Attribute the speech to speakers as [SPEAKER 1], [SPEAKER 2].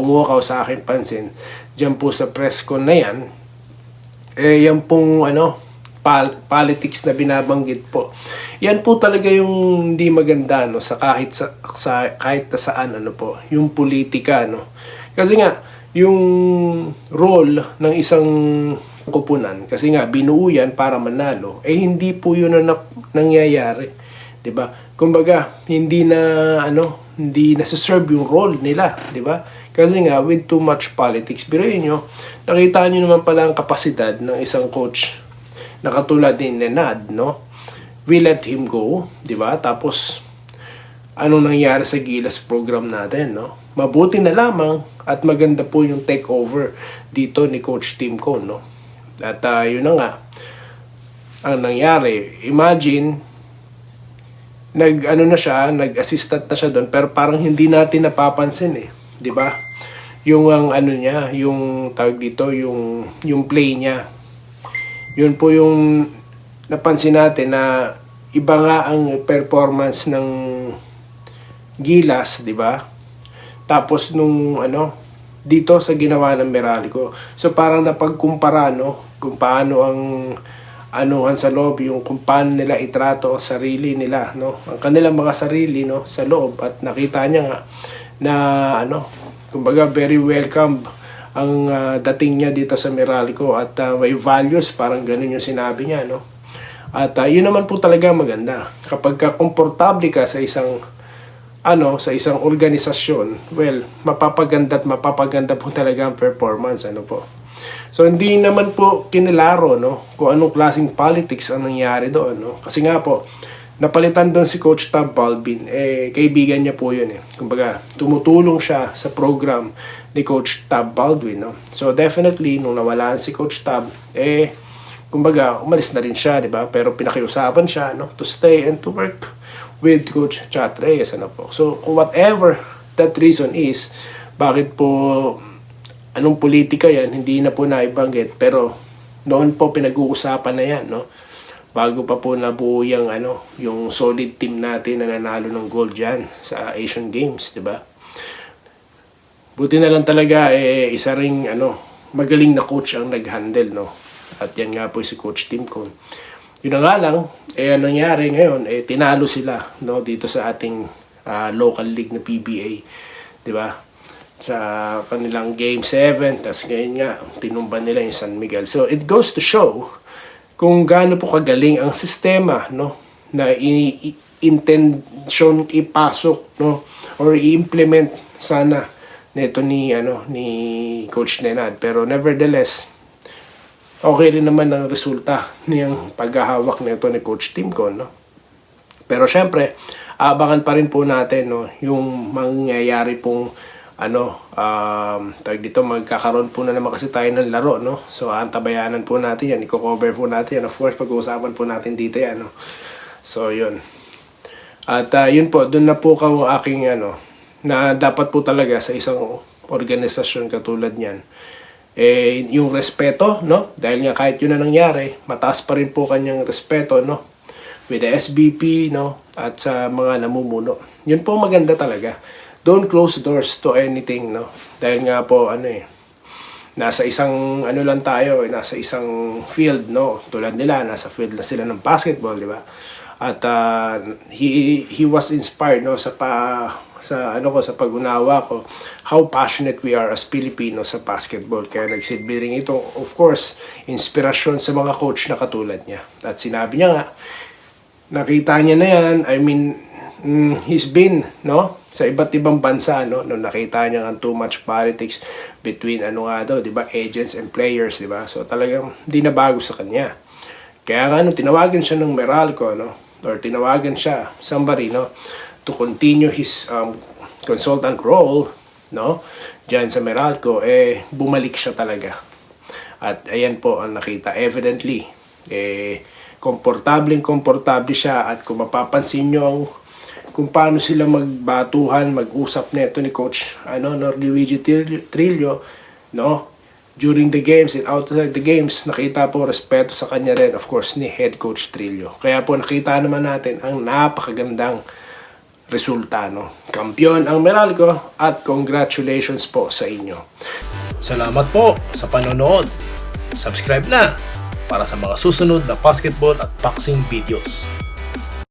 [SPEAKER 1] pumukaw sa aking pansin diyan po sa press con na yan, yan pong politics na binabanggit po. Yan po talaga yung hindi maganda sa kahit kahit na saan po, yung politika Kasi nga yung role ng isang koponan, kasi nga binuo yan para manalo, hindi po yun ang nangyayari, 'di ba? Kumbaga, hindi na serve yung role nila, 'di ba? Kasi nga with too much politics, biruin nyo, nakita nyo naman pala ang kapasidad ng isang coach na katulad ni Nenad, We let him go, 'di ba? Tapos anong nangyari sa Gilas program natin, Mabuti na lamang at maganda po yung takeover dito ni Coach Tim Cone, At yun na nga ang nangyari. Imagine nag-assistant na siya doon, pero parang hindi natin napapansin 'di ba? Yung yung tawag dito, yung play niya. Yun po yung napansin natin na iba nga ang performance ng Gilas, 'di ba? Tapos nung dito sa ginawa ng Meralco. So parang napagkumpara kung paano ang sa loob, yung kung paano nila itrato ang sarili nila, ang kanilang mga sarili sa loob, at nakita niya nga na kumbaga very welcome ang dating niya dito sa Meralco, at may values, parang ganun yung sinabi niya, At yun naman po talaga maganda. Kapag komportable ka sa isang organisasyon, well, mapapaganda po talaga ang performance, po. So hindi naman po kinilaro kung anong klaseng politics ang nangyari doon, Kasi nga po, napalitan doon si Coach Tab Balbin, kaibigan niya po yun Kumbaga, tumutulong siya sa program ni Coach Tab Baldwin, So definitely, nung nawalaan si Coach Tab, kumbaga, umalis na rin siya, di ba? Pero pinakiusapan siya, to stay and to work with Coach Chat Reyes, po. So, whatever that reason is, bakit po, anong politika yan, hindi na po naibanggit, pero noon po pinag-uusapan na yan, Bago pa po nabuo yung solid team natin na nanalo ng gold dyan sa Asian Games, di ba? Buti na lang talaga, isa ring, magaling na coach ang nag-handle, At yan nga po si Coach Tim Cone. Yun na nga lang, anong nangyari ngayon, tinalo sila, dito sa ating local league na PBA, di ba? Sa kanilang Game 7, tas ngayon nga, tinumban nila yung San Miguel. So, it goes to show kung gaano po kagaling ang sistema, na intention ipasok, or i-implement sana nito ni Coach Nenad. Pero nevertheless, okay rin naman ang resulta niyang paghahawak nito ni Coach Tim Cone, Pero syempre, abangan pa rin po natin, yung mangyayari pong tawag dito, magkakaroon po na naman kasi tayo ng laro, So antabayanan po natin yan, i-cover po natin yan. Of course, pag-uusapan po natin dito yan, So yun. At yun po, dun na po ang aking na dapat po talaga sa isang organisasyon katulad niyan, yung respeto, dahil nga kahit yun na nangyari, mataas pa rin po kanyang respeto, with the SBP, at sa mga namumuno. Yun po maganda talaga. Don't close doors to anything, dahil nga po nasa isang lang tayo, nasa isang field, tulad nila, nasa field na sila ng basketball, di ba? At he was inspired, sa pag-unawa ko, how passionate we are as Filipinos sa basketball. Kaya nagsilbi rin ito, of course, inspirasyon sa mga coach na katulad niya. At sinabi niya nga, nakita niya na yan, he's been, sa iba't ibang bansa, nung nakita niya ang too much politics between, di ba, agents and players, di ba? So talagang di na bago sa kanya. Kaya nga, tinawagan siya ng Meralco, or tinawagan siya, somebody, to continue his consultant role, diyan sa Meralco, bumalik siya talaga. At ayan po ang nakita. Evidently, komportable siya, at kung mapapansin nyo kung paano sila magbatuhan, mag-usap nito ni Coach Luigi Trillo, during the games and outside the games, nakita po respeto sa kanya rin, of course, ni Head Coach Trillo. Kaya po nakita naman natin ang napakagandang resulta, no? Kampiyon ang Meralco at congratulations po sa inyo.
[SPEAKER 2] Salamat po sa panonood. Subscribe na para sa mga susunod na basketball at boxing videos.